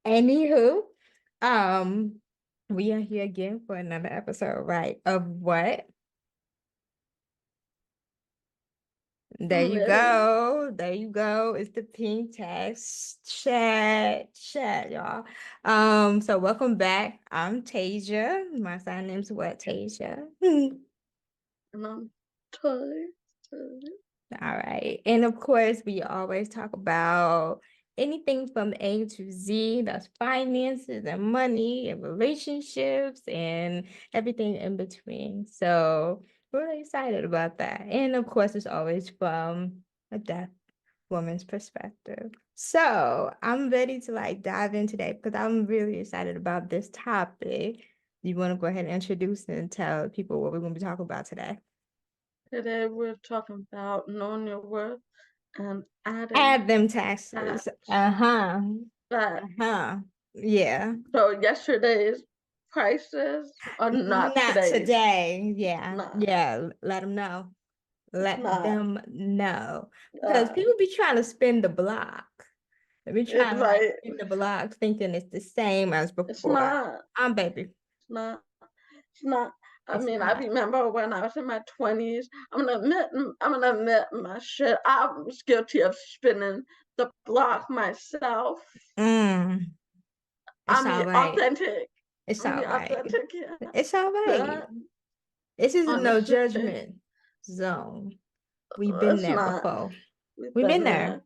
Anywho, um, we are here again for another episode, right? Of what? There I'm you ready. go. There you go. It's the Pink Tax chat, y'all. So welcome back. I'm Taja. My sign name's what, Taja? And I'm tired. All right. And of course, we always talk about anything from A to Z. That's finances and money and relationships and everything in between. So we're really excited about that. And of course, it's always from a deaf woman's perspective. So I'm ready to dive in today because I'm really excited about this topic. You want to go ahead and introduce and tell people what we're going to be talking about today? Today we're talking about knowing your worth and adding Add them taxes. tax. Uh-huh. That Uh-huh. Yeah. so yesterday's prices are not Not today's. today. Yeah. Not. Yeah. Let them know. It's Let not. them know. Because Uh, people be trying to spin the block. They be it's trying to like spin the block thinking it's the same as it's before. not. Baby. It's not. It's not. I It's mean, I not. remember when I was in my 20s. I'm gonna admit my shit. I was guilty of spinning the block myself. Mm. It's I all mean, right. authentic. It's I all mean, right. authentic. Yeah. It's all right. But This is no honestly, judgment zone. We've been it's there not. before. We've We've been been there. there.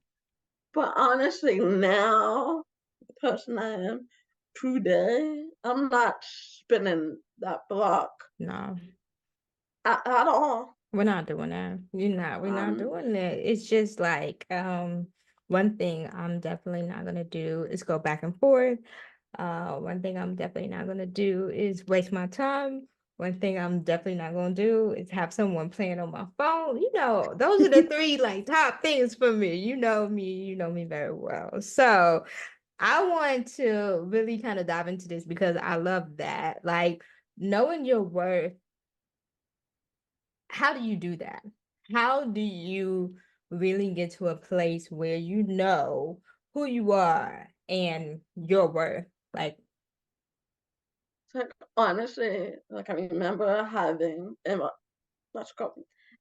But honestly, now, the person I am today, I'm not spinning that block No. at all. We're not doing that. We're not Um, doing that. It's just one thing I'm definitely not gonna do is go back and forth. One thing I'm definitely not gonna do is waste my time. One thing I'm definitely not gonna do is have someone playing on my phone. Those are the three top things for me. You know me very well. So I want to really kind of dive into this because I love that. Like knowing your worth, how do you do that? How do you really get to a place where you know who you are and your worth? Like, like honestly, like I remember having let's go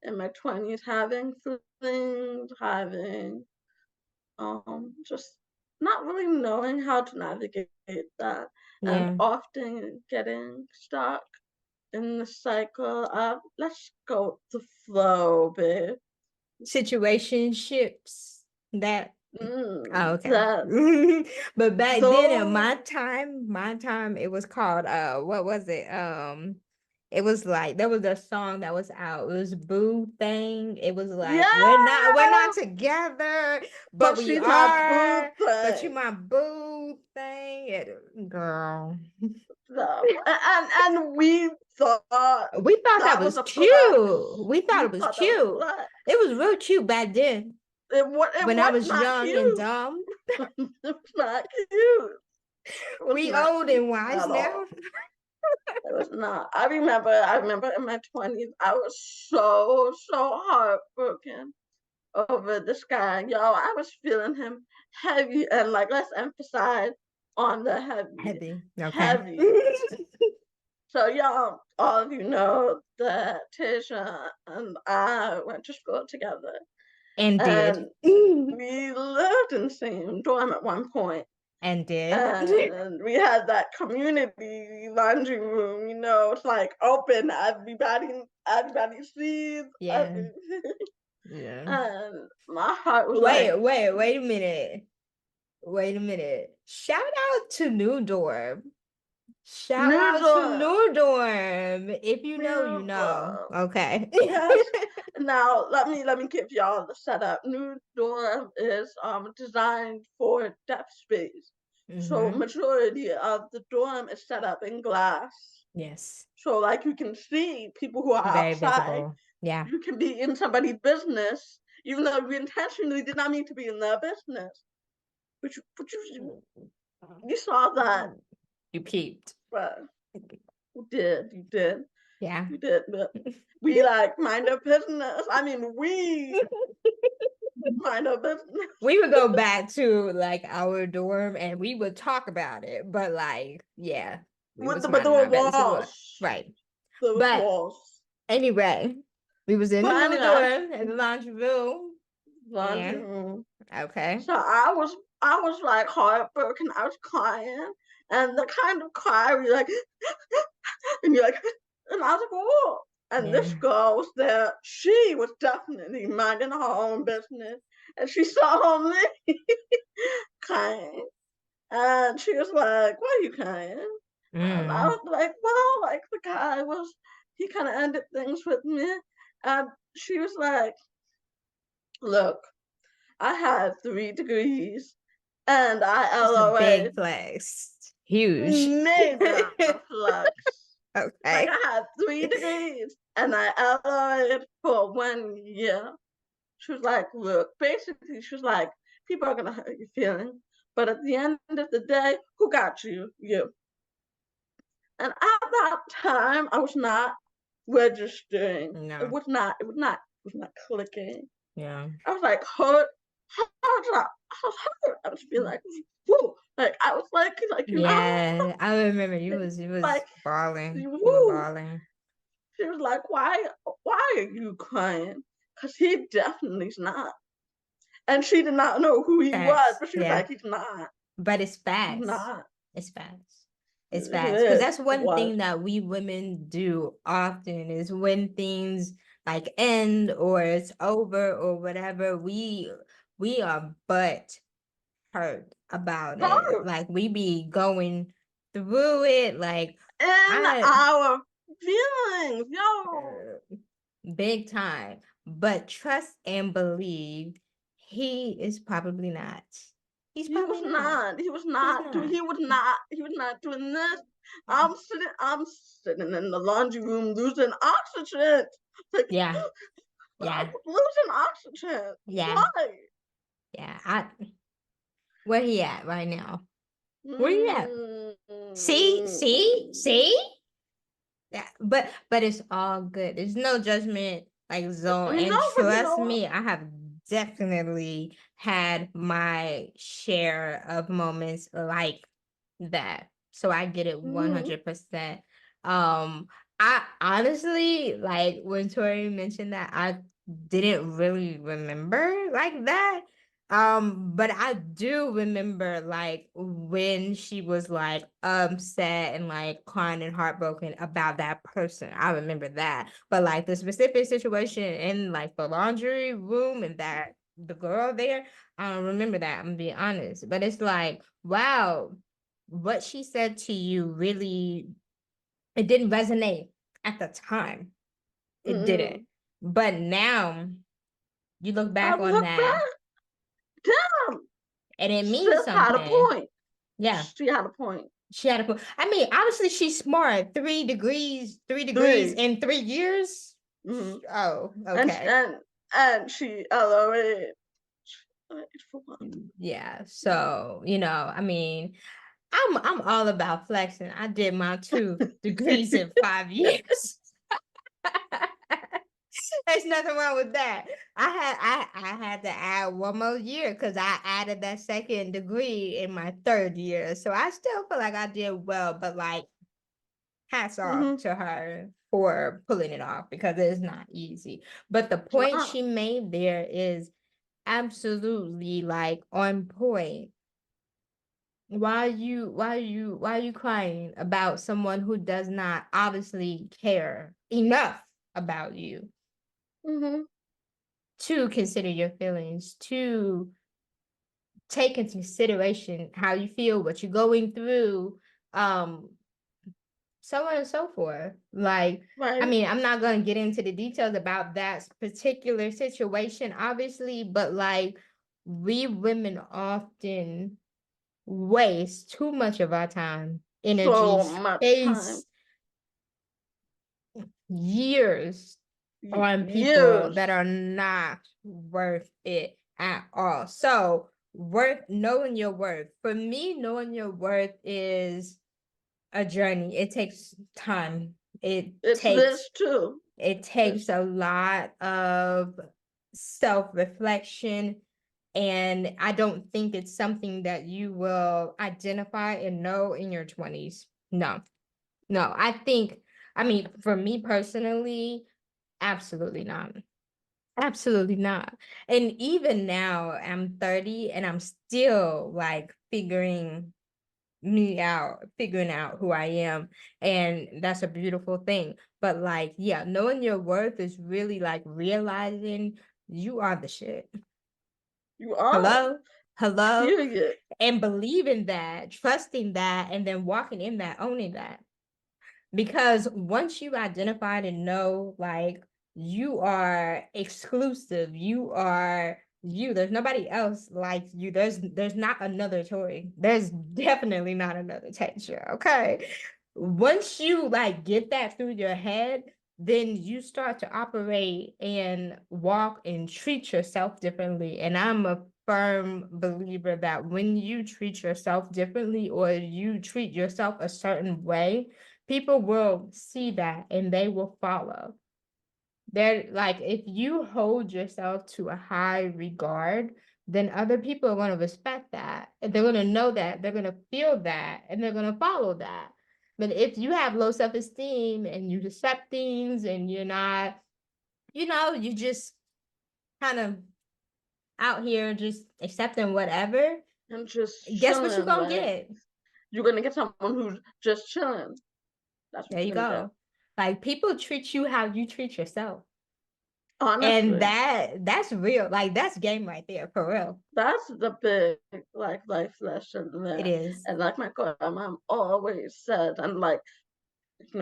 in my 20s, having feelings, having just not really knowing how to navigate that, and yeah, often getting stuck in the cycle of let's go with the flow, babe. situationships that oh, okay. That But back then in though, my time, it was called what was it? It was like there was a song that was out. It was Boo Thing. It was like we're yeah, not together, but but we she's my boo are. But you thing. my boo thing, girl. So, and we thought We thought that that was was a cute. flex. We thought We it was thought that was a cute. flex. It was real cute back then It when I was was not young and cute. dumb. It was not cute. It was We not old cute and wise at now. all. It was not. I remember in my 20s, I was so heartbroken over this guy. Yo, I was feeling him heavy, and like let's emphasize on the heavy. Heavy. Okay. Heavy. So y'all, all of you know that Tisha and I went to school together. And did. And we lived in the same dorm at one point. And did. And we had that community laundry room, it's like open, everybody sees Yeah. everything. Yeah. And my heart was like, Wait a minute. Wait a minute. Shout out to New Dorm. Shout new out to dorm, New Dorm. If you know, you new know. dorm. Okay. Yes. Now let me give y'all the setup. New dorm is designed for depth space. So Mm-hmm. majority of the dorm is set up in glass. Yes. So like you can see people who are Very outside. visible. Yeah. You can be in somebody's business, even though you intentionally did not mean to be in their business. But you saw that, You peeped. but you did. Yeah. You did, but we like mind our business. I mean, we. mind our business. We would go back to like our dorm and we would talk about it, but like, yeah, we was But there minding were our business. walls. Right. There was But walls. anyway, we was in the But middle anyway, dorm in the laundry room. laundry And room. okay. So I was like heartbroken. I was crying, and the kind of cry where you're like, and you're like, and I was like, oh. And Yeah. this girl was there. She was definitely minding her own business, and she saw me crying, and she was like, "Why are you crying?" And I Mm. was like, "Well, like the guy was, he kind of ended things with me," and she was like, "Look, I had 3 degrees, and I It's a big LOA'd flex. Huge. major flex. Like Okay. I had 3 degrees, and I LOA'd for 1 year." She was like, "Look, basically, she was like, people are gonna hurt your feelings, but at the end of the day, who got you? You." And at that time, I was not registering. It No. was not. It was not. It was not clicking. Yeah. I was like hurt. I was hurt. I was feeling like, whoo, like I was like Yeah. I remember you was like bawling. You were woo. bawling. She was like, why are you crying? Because he definitely's not. And she did not know who he was, Facts. but she was Yeah. like, he's not. But it's He's fast. not. It's fast. It's It fast. Because is. that's It one was. thing that we women do often is when things like end or it's over or whatever, we are but hurt about it. Hurt Like we be going through it. Like in I our feelings, yo. big time. But trust and believe he is probably not. He's He probably was not. not. He was He's not doing. not. He was not. He was not doing this. I'm sitting in the laundry room losing oxygen. Like Yeah. I Yeah. was losing oxygen. Yeah. Why? Yeah. Where he at right now? Where you at? See? Mm. See? See? Yeah. But it's all good. There's no judgment like zone. And No, but you trust know what? me, I have definitely had my share of moments like that. So I get it Mm-hmm. 100%. Um, I honestly like when Tori mentioned that I didn't really remember like that. But I do remember like when she was like upset and like crying and heartbroken about that person. I remember that. But like the specific situation in like the laundry room and that the girl there, I don't remember that. I'm gonna be honest. But it's like, wow, what she said to you really it didn't resonate at the time. It Mm-hmm. didn't. But now you look I back on look that back. Damn. and it means Sis had a something. point. Yeah. She had a point. She had a I mean, obviously she's smart. 3 degrees Three. in 3 years. Mm-hmm. Oh, And okay. she LOA for one. Yeah. So, I mean, I'm all about flexing. I did my 2 degrees in 5 years. There's nothing wrong with that. I had to add one more year because I added that second degree in my third year. So I still feel like I did well, but like hats off Mm-hmm. to her for pulling it off because it's not easy. But the It's point not. she made there is absolutely like on point. Why are you crying about someone who does not obviously care enough about you Mm-hmm. to consider your feelings, to take into consideration how you feel, what you're going through, um, so on and so forth. Like, I Right. mean, I'm not going to get into the details about that particular situation, obviously, but like, we women often waste too much of our time, energy, So much time. space, years on people Years. that are not worth it at all. So, worth knowing your worth. For me, knowing your worth is a journey. It takes time. It It's takes this too. it It's takes a lot of self-reflection. And I don't think it's something that you will identify and know in your 20s. No, no. I mean, for me personally, absolutely not. Absolutely not. And even now, I'm 30 and I'm still like figuring out who I am. And that's a beautiful thing. But like, yeah, knowing your worth is really like realizing you are the shit. You are. Hello? Hello? Period. And believing that, trusting that, and then walking in that, owning that. Because once you identify and know, like, you are exclusive, you are you, there's nobody else like you. There's not another Tori. There's definitely not another texture. Okay. Once you like get that through your head, then you start to operate and walk and treat yourself differently. And I'm a firm believer that when you treat yourself differently or you treat yourself a certain way, people will see that and they will follow. They're like, if you hold yourself to a high regard, then other people are going to respect that. And they're going to know that, they're going to feel that, and they're going to follow that. But if you have low self-esteem and you accept things and you're not, you just kind of out here just accepting whatever, And just guess what you're chilling. going to Like, get? you're going to get someone who's just chilling. That's There what you you're going to get. go. Like people treat you how you treat yourself. And Honestly. that's real. Like that's game right there for real. That's the big like life lesson It there. is. And like my grandma always said, and like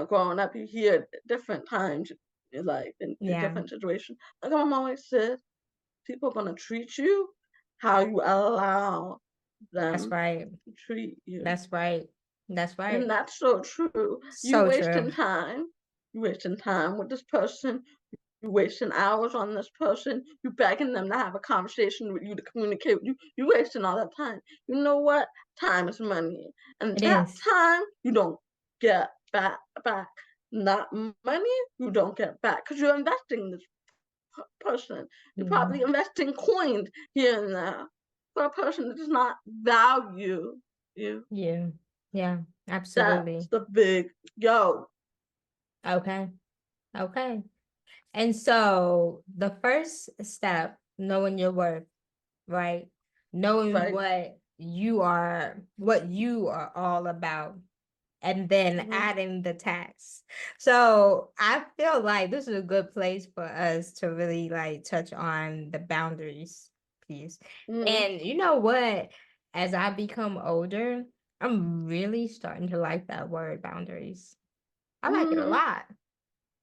growing up, you hear different times, like in Yeah, different situations. My grandma always said, people are gonna treat you how you allow that's them right. to treat you. That's right. That's And right. that's so true. You So true. wasting time. You wasting time with this person. You wasting hours on this person. You begging them to have a conversation with you to communicate with you. You wasting all that time. You know what? Time is money, and It that is. time you don't get back. Not money you don't get back because you're investing in this person. You're probably Mm, investing coins here and there for a person that does not value you. yeah. Yeah, That's absolutely. the big yo. Okay. Okay. And so the first step, knowing your worth, right? Knowing Right. what you are all about, and then Mm-hmm. adding the tax. So I feel like this is a good place for us to really like touch on the boundaries piece. Mm-hmm. And you know what? As I become older, I'm really starting to like that word boundaries. I like it a Mm-hmm. lot.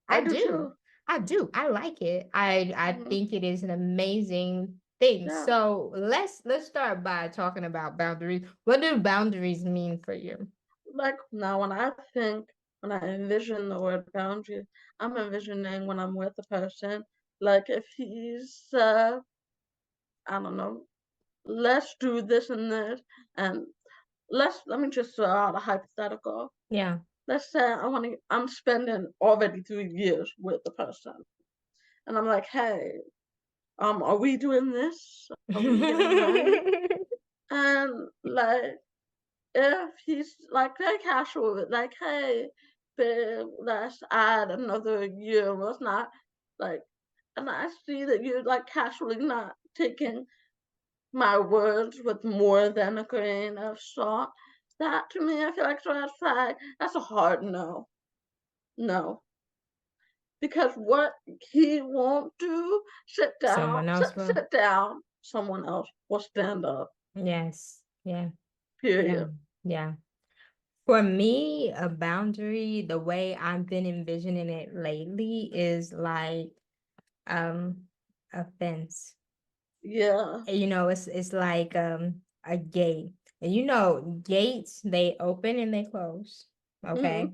I I do do. too. I do. I like it. I Mm-hmm. think it is an amazing thing. Yeah. So let's start by talking about boundaries. What do boundaries mean for you? Like now, when I envision the word boundary, I'm envisioning when I'm with a person. Like if he's, I don't know, let's do this and this, and let me just throw out a hypothetical. Yeah. Let's say I'm spending already 3 years with the person, and I'm like, hey, are we doing this? Are we getting married? And like if he's like very casual with like, hey, babe, let's add another year. Let's not like, and I see that you're like casually not taking my words with more than a grain of salt. That to me, I feel like it's a red flag. That's a hard no. No. Because what he won't do, Someone else will. sit down, someone else will stand up. Yes. Yeah. Yeah. Period. Yeah. For me, a boundary, the way I've been envisioning it lately is like um a fence. Yeah. It's like a gate. And gates, they open and they close. Hmm. Okay.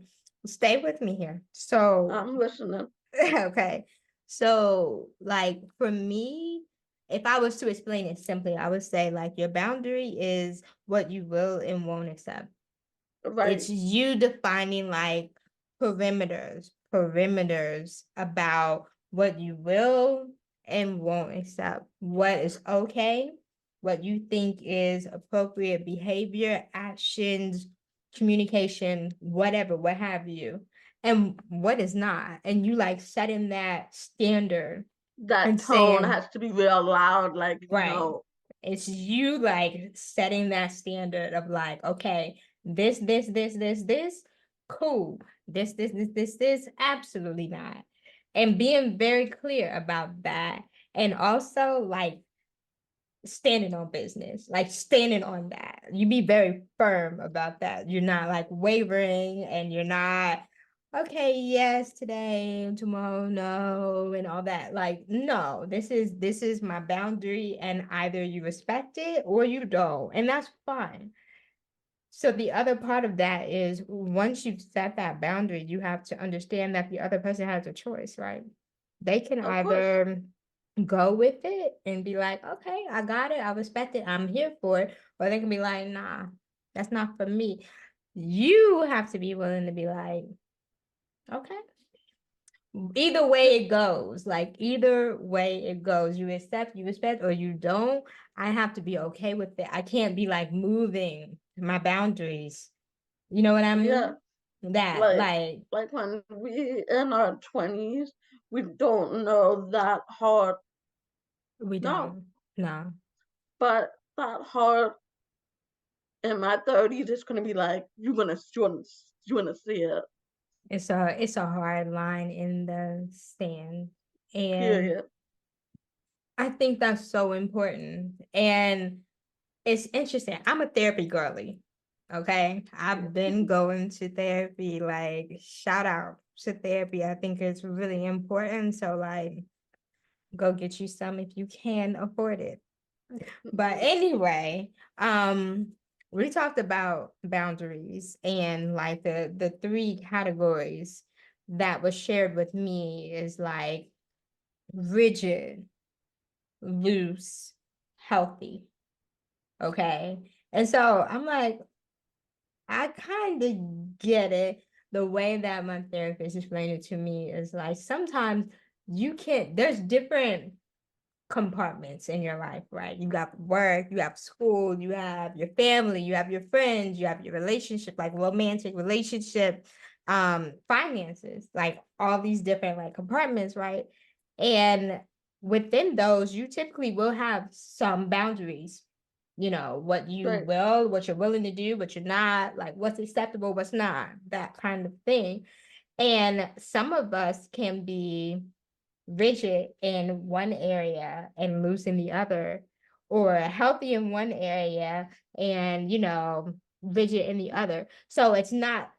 Stay with me here. So, I'm listening. okay. So, like for me, if I was to explain it simply, I would say like your boundary is what you will and won't accept. It's Right. you defining like perimeters about what you will and won't accept what is okay, what you think is appropriate behavior, actions, communication, whatever, what have you, and what is not. And you like setting that standard That and tone saying, has to be real loud, like, right. no. It's you like setting that standard of like, okay, this, cool. This, absolutely not. And being very clear about that. And also like standing on business, like standing on that. You be very firm about that. You're not like wavering and you're not okay, yes, today, tomorrow, no, and all that. Like, no, this is my boundary, and either you respect it or you don't, and that's fine. So the other part of that is once you've set that boundary, you have to understand that the other person has a choice, right? They can Of course. either go with it and be like, okay, I got it, I respect it, I'm here for it, or they can be like, nah, that's not for me. You have to be willing to be like, okay. Either way it goes, like either way it goes, you accept, you respect, or you don't. I have to be okay with it. I can't be like moving my boundaries. You know what I Yeah. mean? That Like like like when we in our 20s, we don't know that hard. we No. don't. No. But that hard in my 30s, it's gonna be like you wanna see it. It's a hard line in the sand. And Period. I think that's so important. And it's interesting. I'm a therapy girly. Okay. Yeah. I've been going to therapy, like shout out to therapy. I think it's really important. So like go get you some if you can afford it. But anyway, we talked about boundaries and like the three categories that was shared with me is like rigid, loose, healthy. Okay. And so I'm like, I kind of get it. The way that my therapist explained it to me is like sometimes you can't, there's different compartments in your life, right? You got work, you have school, you have your family, you have your friends, you have your relationship, like romantic relationship, finances, like all these different like compartments, right? And within those, you typically will have some boundaries. You know, Right. what you're willing to do, what you're not, like what's acceptable, what's not, that kind of thing. And some of us can be rigid in one area and loose in the other, or healthy in one area and, rigid in the other. So it's not,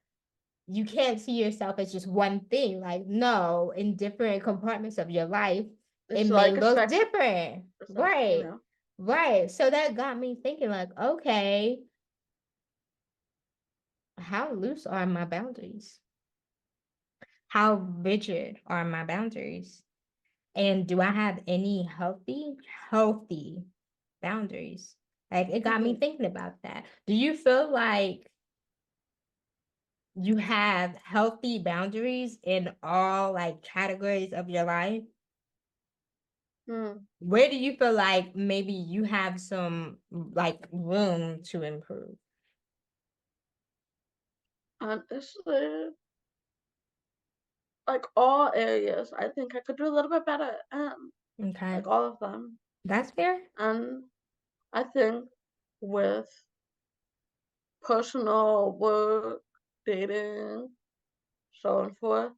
you can't see yourself as just one thing. Like, no, in different compartments of your life, it It's may like a look spectrum. different. It's like, Right. Right. So that got me thinking, like, okay, how loose are my boundaries? How rigid are my boundaries? And do I have any healthy boundaries? Like it got me mhm. thinking about that. Do you feel like you have healthy boundaries in all like categories of your life? Hmm. Where do you feel like maybe you have some like room to improve? Honestly, like all areas, I think I could do a little bit better. Okay. Like all of them. That's fair. And I think with personal work, dating, so and forth,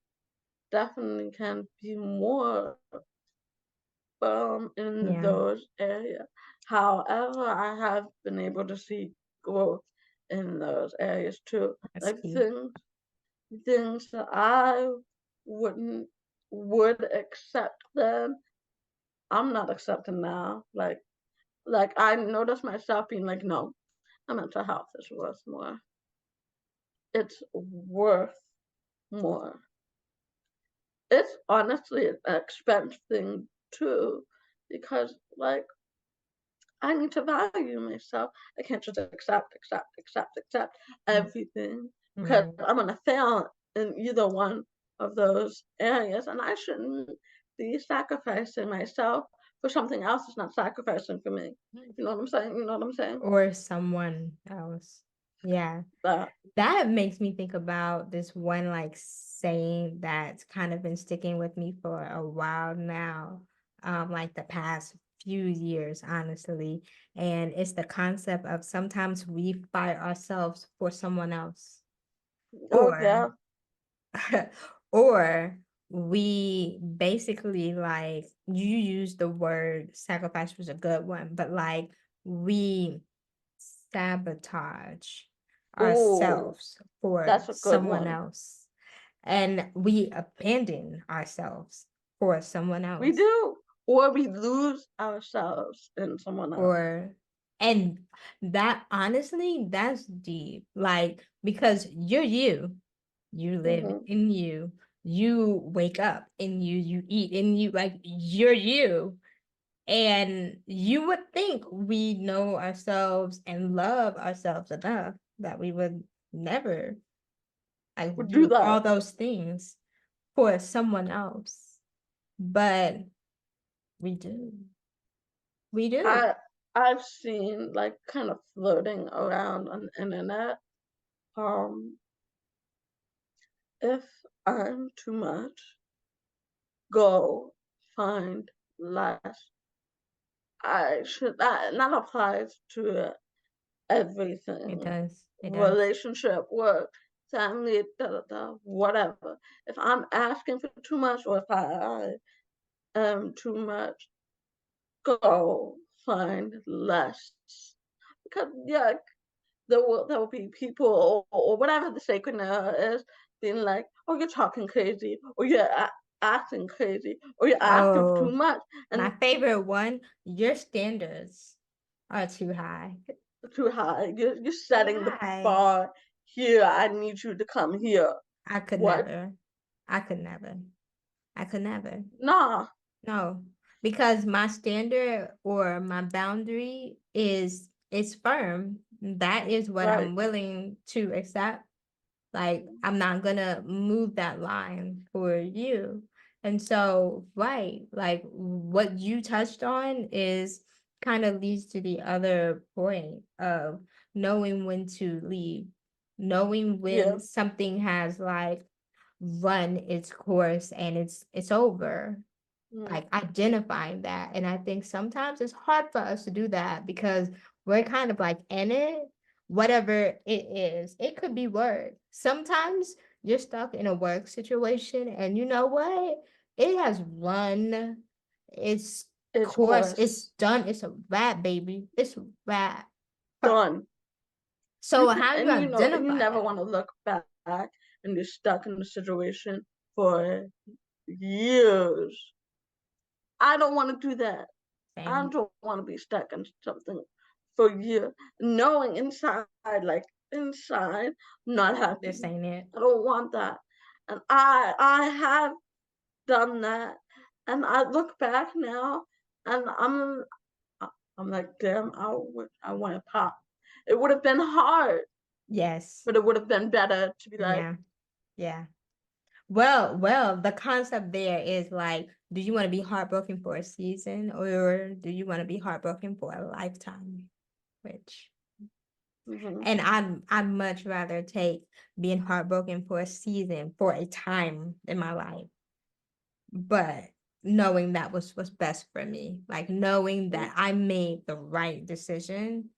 definitely can be more in Yeah, those areas. However, I have been able to see growth in those areas too. that's Like key. things that I wouldn't would accept then, I'm not accepting now. Like I notice myself being like, no, my mental health is worth more. It's worth more. It's honestly an expense thing too, because like I need to value myself. I can't just accept everything because Right. I'm gonna fail in either one of those areas, and I shouldn't be sacrificing myself for something else is not sacrificing for me. You know what I'm saying? You know what I'm saying? Or someone else. Yeah. That That makes me think about this one like saying that's kind of been sticking with me for a while now, like the past few years, honestly. And it's the concept of sometimes we fight ourselves for someone else, oh or yeah. or we basically like you use the word sacrifice was a good one, but like we sabotage Oh, ourselves for that's a good someone one. else, and we abandon ourselves for someone We else, do. Or we lose ourselves in someone else. or and that honestly that's deep, like because you're you live Hmm. in you wake up in you eat in you, like you're you. And you would think we know ourselves and love ourselves enough that we would never like We do do all that. those things for someone else. But we do. We do. I I've seen like kind of floating around on the internet. Um, if I'm too much, go find less. I should that applies to It everything. does. It does. Relationship, work, family, da da da, whatever. If I'm asking for too much or if I am too much, go find less. Because yeah, there will be people or whatever the sacred now is being like, oh, you're talking crazy, or you're acting crazy, or you're asking for too Oh, much, my and favorite one, your standards are too high. too high. You're Too setting the high. bar here. I need you to come here. I could What? never. I could never. I could never. Nah. No, because my standard or my boundary is firm. That is what Right. I'm willing to accept. Like I'm not gonna move that line for you. And so, right, like what you touched on is kind of leads to the other point of knowing when to leave, knowing Yeah. when something has like run its course and it's over, Mm. like identifying that. And I think sometimes it's hard for us to do that because we're kind of like in it, whatever it is. It could be work. Sometimes you're stuck in a work situation and you know what? It has run its Its course. course. It's done. It's a wrap, baby. It's a wrap. Done. So how you And you identify never that? want to look back and you're stuck in the situation for years. I don't want to do that. I Same. don't want to be stuck in something for years, knowing inside, like inside, I'm not This happy. ain't it. I don't want that, and I have done that, and I look back now, and I'm like, damn, I want to pop. It would have been hard, Yes. but it would have been better to be like, Yeah. Yeah. Well, the concept there is like, do you want to be heartbroken for a season or do you want to be heartbroken for a lifetime? Which, mm-hmm, and I'd much rather take being heartbroken for a season, for a time in my life, but knowing that was what's best for me, like knowing that I made the right decision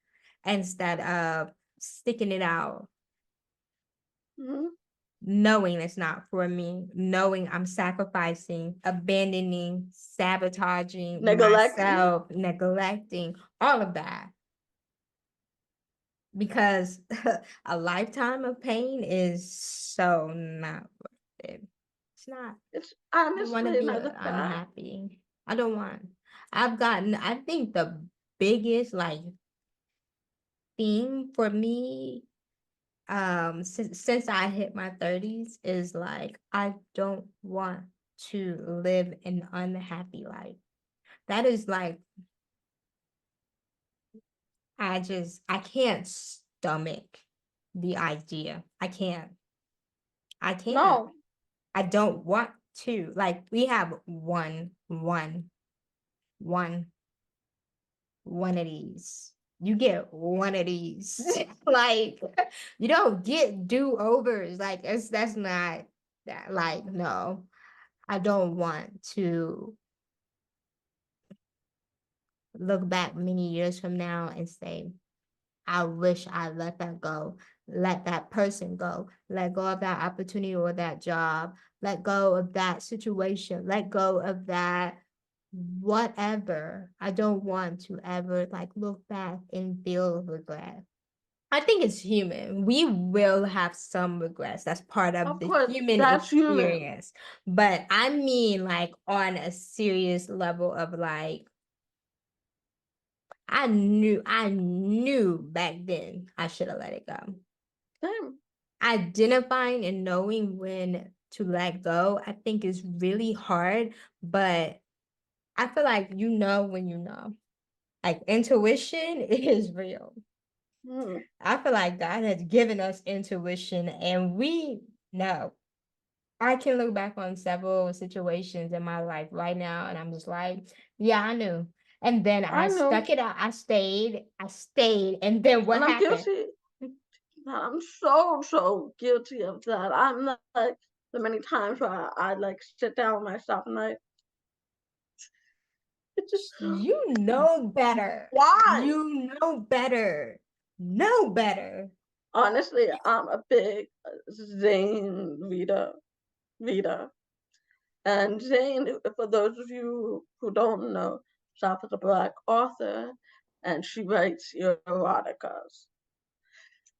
instead of sticking it out, mm-hmm, knowing it's not for me, knowing I'm sacrificing, abandoning, sabotaging neglecting. myself, neglecting, all of that. Because a lifetime of pain is so not worth it. It's not. It's I don't want to honestly, and be I look back, unhappy. I don't want. I've gotten, I think the biggest like theme for me since I hit my 30s is like I don't want to live an unhappy life. That is like I can't stomach the idea. I can't. I can't. no, I don't want two. Like we have one one of these. You get one of these. Like you don't get do-overs. Like that's not that, like, no. I don't want to look back many years from now and say, I wish I let that go, let that person go, let go of that opportunity or that job, let go of that situation, let go of that whatever. I don't want to ever like look back and feel regret. I think it's human. We will have some regrets. That's part of Of the course, human that's human. experience. But I mean, like, on a serious level of like, I knew back then I should have let it go. Same. Identifying and knowing when to let go, I think is really hard, but I feel like you know when you know. Like intuition is real. Mm. I feel like God has given us intuition and we know. I can look back on several situations in my life right now and I'm just like, yeah, I knew. And then I I know, stuck it out. I stayed. And then what and I'm happened? guilty. I'm so guilty of that. I'm not like the many times where I like sit down with myself and like, You know better. why? You know better. Know better. Honestly, I'm a big Zane reader. And Jane, for those of you who don't know, South is a Black author, and she writes eroticas.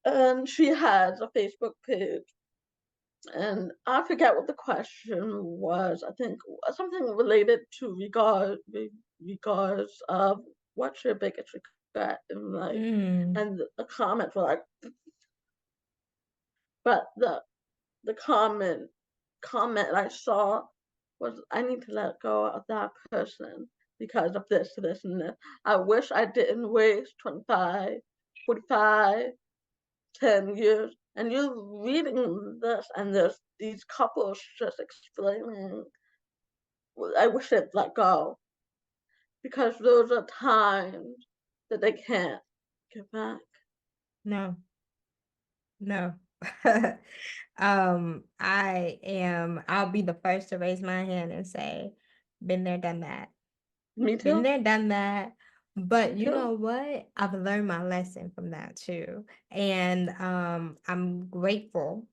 And she has a Facebook page, and I forget what the question was. I think something related to regards of what's your biggest regret in life, Mm, and the comments were like, but the comment I saw was I need to let go of that person because of this, and this. I wish I didn't waste 25, 45, 10 years. And you're reading this, and there's these couples just explaining, I wish they'd let go because those are times that they can't get back. no, no. I'll be the first to raise my hand and say, been there, done that. Me Been too. there, done that. But Me you know too. what? I've learned my lesson from that too. And I'm grateful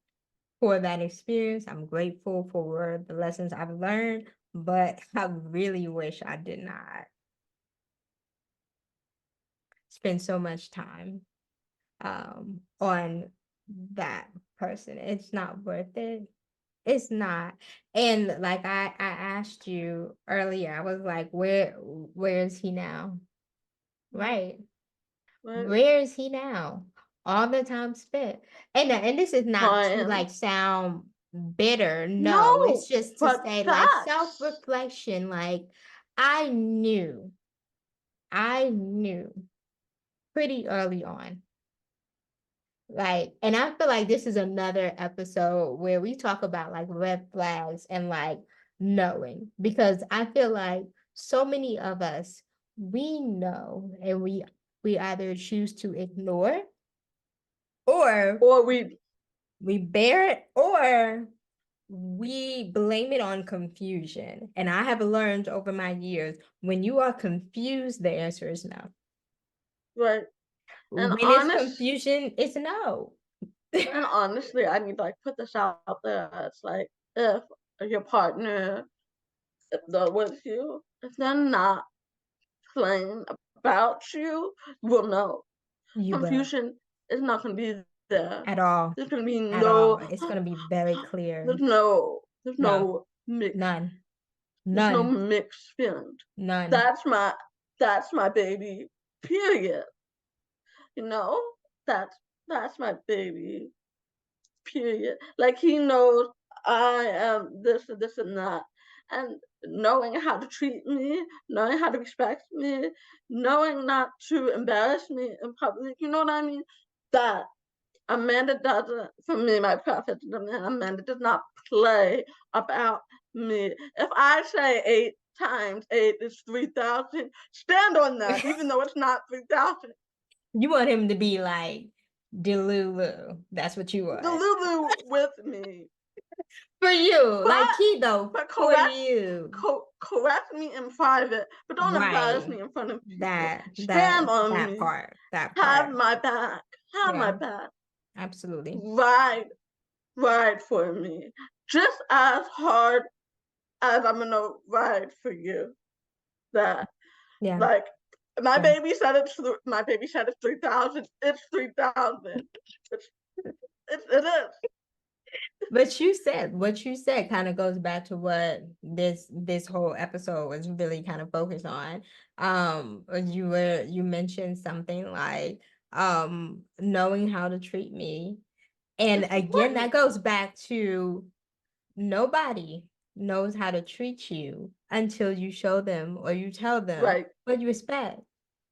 for that experience. I'm grateful for the lessons I've learned, but I really wish I did not spend so much time on that person. It's not worth it. It's not. And like I asked you earlier, I was like, where is he now? Right. Right? Where is he now? All the time spent. And this is not to Crying. like sound bitter. No, it's No, just to but say like facts. self-reflection. Like I knew, I knew pretty early on. Like, and I feel like this is another episode where we talk about like red flags and like knowing, because I feel like so many of us, we know and we either choose to ignore or Or we, we bear it or we blame it on confusion. And I have learned over my years, when you are confused, the answer is no. right? And When it's honest, confusion, it's no. and honestly, I need to like put this out there. It's like if your partner, if they're with you, if they're not playing about you, you will know. You will. Confusion is not going to be there. At all. There's going to be At all. no, It's going to be very clear. there's No, no mix, none, there's no none, mixed feelings. none. That's my, that's my baby. Period. You know, that's that's my baby. Period. Like he knows I am this, and that. And knowing how to treat me, knowing how to respect me, knowing not to embarrass me in public, you know what I mean? That Amanda doesn't, for me, my preference, Amanda does not play about me. If I say 8 times 8 is 3,000, stand on that, even though it's not 3,000. You want him to be like Delulu. That's what you The want. Lulu with me. For you, like But Kido, but for you. correct me in private, but don't embarrass Right. me in front of people. That Stand that on that me. part. That Have part. my back. Have my Yeah, back. absolutely. Ride, ride for me. Just as hard as I'm gonna ride for you. That Yeah. like Yeah. my baby said it's 3,000. It's 3,000. It's it is. But you said what you said kind of goes back to what this whole episode was really kind of focused on. You mentioned something like knowing how to treat me. And It's again, that important. goes back to nobody knows how to treat you until you show them or you tell them Right. what you expect.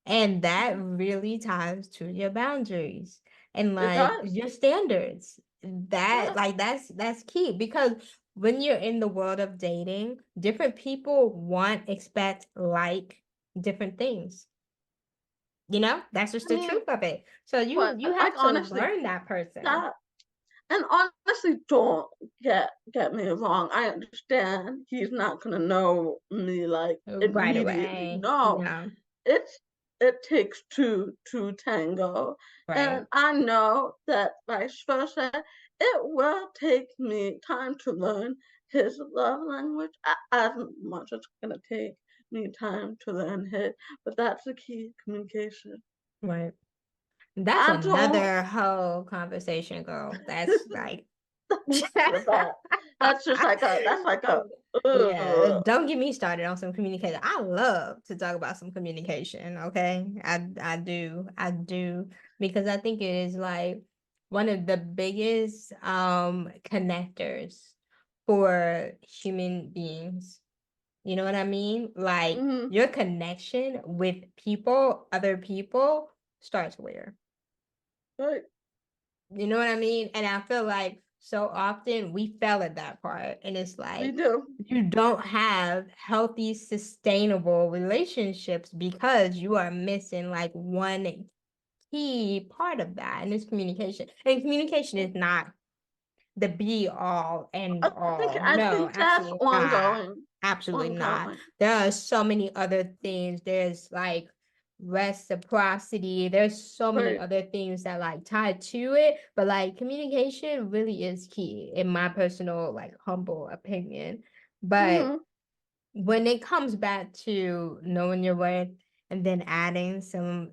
And that Mhm. really ties to your boundaries and It like does. your standards. That Yeah. like that's key because when you're in the world of dating, different people want, expect, like different things. You know, that's just I the mean, truth of it. So you but you like have to honestly, learn that person. that and honestly, don't get me wrong. I understand he's not gonna know me like Right immediately. away. No, Yeah. it's it takes two to tango, Right. and I know that vice versa. It will take me time to learn his love language as much as it's gonna take me time to learn his. But that's the key: communication. Right. That's I don't. another whole conversation, girl. That's like With that, that's just like a. That's like a. yeah, Ugh. don't get me started on some communication. I love to talk about some communication, okay? I do because I think it is like one of the biggest connectors for human beings. You know what I mean? Like Mhm. your connection with people, other people starts where? Right. You know what I mean? And I feel like so often we fail at that part. And it's We like do. you don't have healthy, sustainable relationships because you are missing like one key part of that, and it's communication. And communication is not the be all end all. I No, think that's absolutely not. ongoing. Absolutely not. Ongoing. There are so many other things. There's like reciprocity. There's so many Right. other things that like tie to it. But like communication really is key in my personal, like humble opinion. But Mhm. when it comes back to knowing your worth and then adding some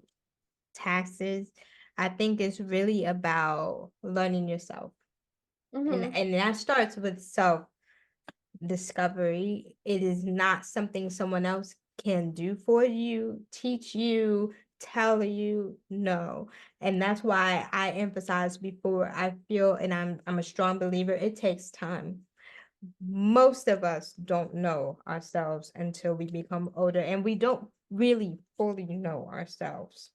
taxes, I think it's really about learning yourself, Mhm. and that starts with self discovery. It is not something someone else can do for you, teach you, tell you no. And that's why I emphasized before, I feel, and I'm a strong believer, it takes time. Most of us don't know ourselves until we become older, and we don't really fully know ourselves,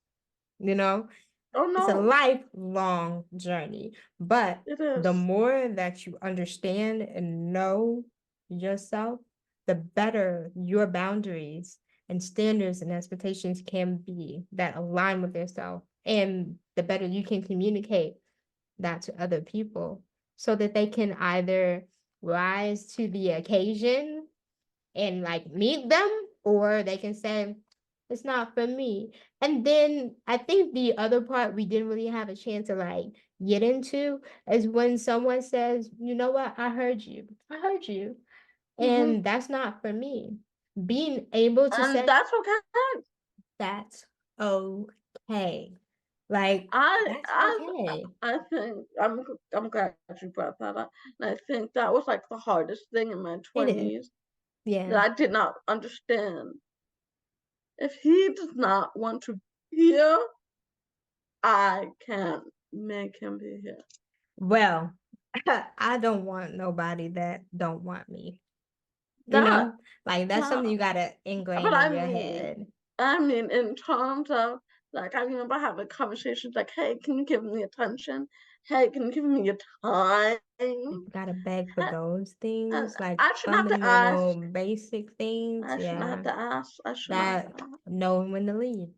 you know? Oh It's a no, lifelong journey, but it the is. more that you understand and know yourself, the better your boundaries and standards and expectations can be that align with yourself. And the better you can communicate that to other people so that they can either rise to the occasion and like meet them, or they can say it's not for me. And then I think the other part we didn't really have a chance to like get into is when someone says, you know what, I heard you, Mhm. and that's not for me. Being able to And say that's okay. that's okay, like I that's I okay. I think I'm glad you brought that up. And I think that was like the hardest thing in my It is. 20s that Yeah. I did not understand. If he does not want to be here, I can't make him be here. Well, I don't want nobody that don't want me. You That know, like that's that something you gotta but ingrain in your head. I mean in terms of like I remember having conversations like, hey, can you give me attention? Hey, can you give me your time? You gotta beg for those And things, like I shouldn't have to fundamental, ask. basic things. I shouldn't have Yeah, to ask. I shouldn't have to that ask. knowing when to leave.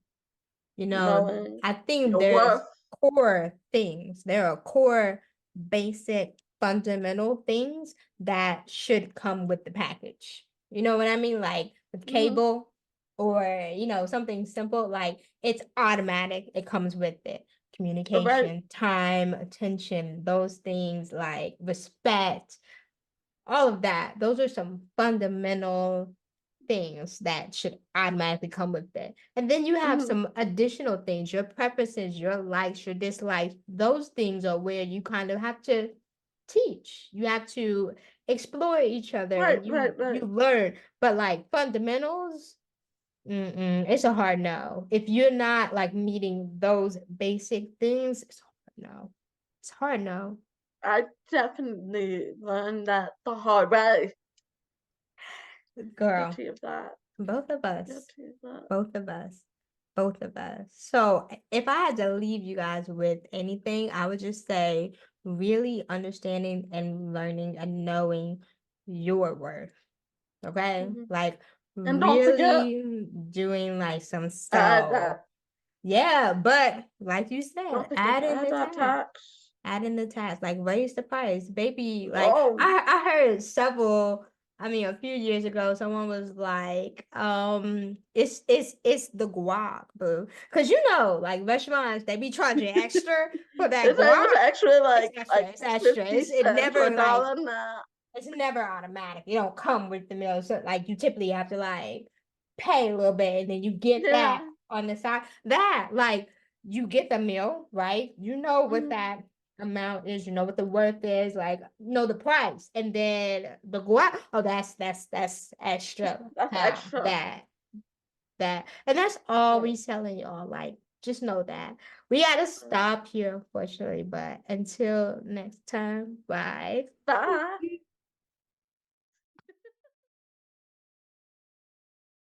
You know, Knowing I think your worth. there's core things. There are core, basic, fundamental things that should come with the package. You know what I mean? Like with Mm-hmm. cable or, something simple, like it's automatic. It comes with it. Right. Communication, time, attention, those things like respect, all of that. Those are some fundamental things that should automatically come with it. And then you have Mm-hmm. some additional things, your preferences, your likes, your dislikes. Those things are where you kind of have to teach. You have to explore each other Right, and right, you right. learn. But like fundamentals, it's a hard no. If you're not like meeting those basic things, it's hard no. It's hard no. I definitely learned that the hard way. Girl, Guilty of that. both of us. Guilty of that. Both of us. Both of us. So if I had to leave you guys with anything, I would just say really understanding and learning and knowing your worth. Okay? Mm-hmm. Like And don't forget, really doing like some add self. that. Yeah, but like you Don't said, forget add to in add the that tax. tax. Add in the tax, like raise the price, baby. Like Oh, I heard several. I mean, a few years ago, someone was like, it's the guac, boo, because like restaurants, they be charging extra for that it's it was guac. actually It's extra. like It's extra. 50 It cents to never a like dollar now. it's never automatic. You don't come with the meal. So like you typically have to like pay a little bit and then you get Yeah. that on the side. That like you get the meal, right? You know what Mm-hmm. that amount is, you know what the worth is, like know the price. And then the guac, oh that's extra That's now. extra. That and that's all we selling y'all. Like just know that. We gotta Right. stop here, unfortunately, but until next time, bye. Bye.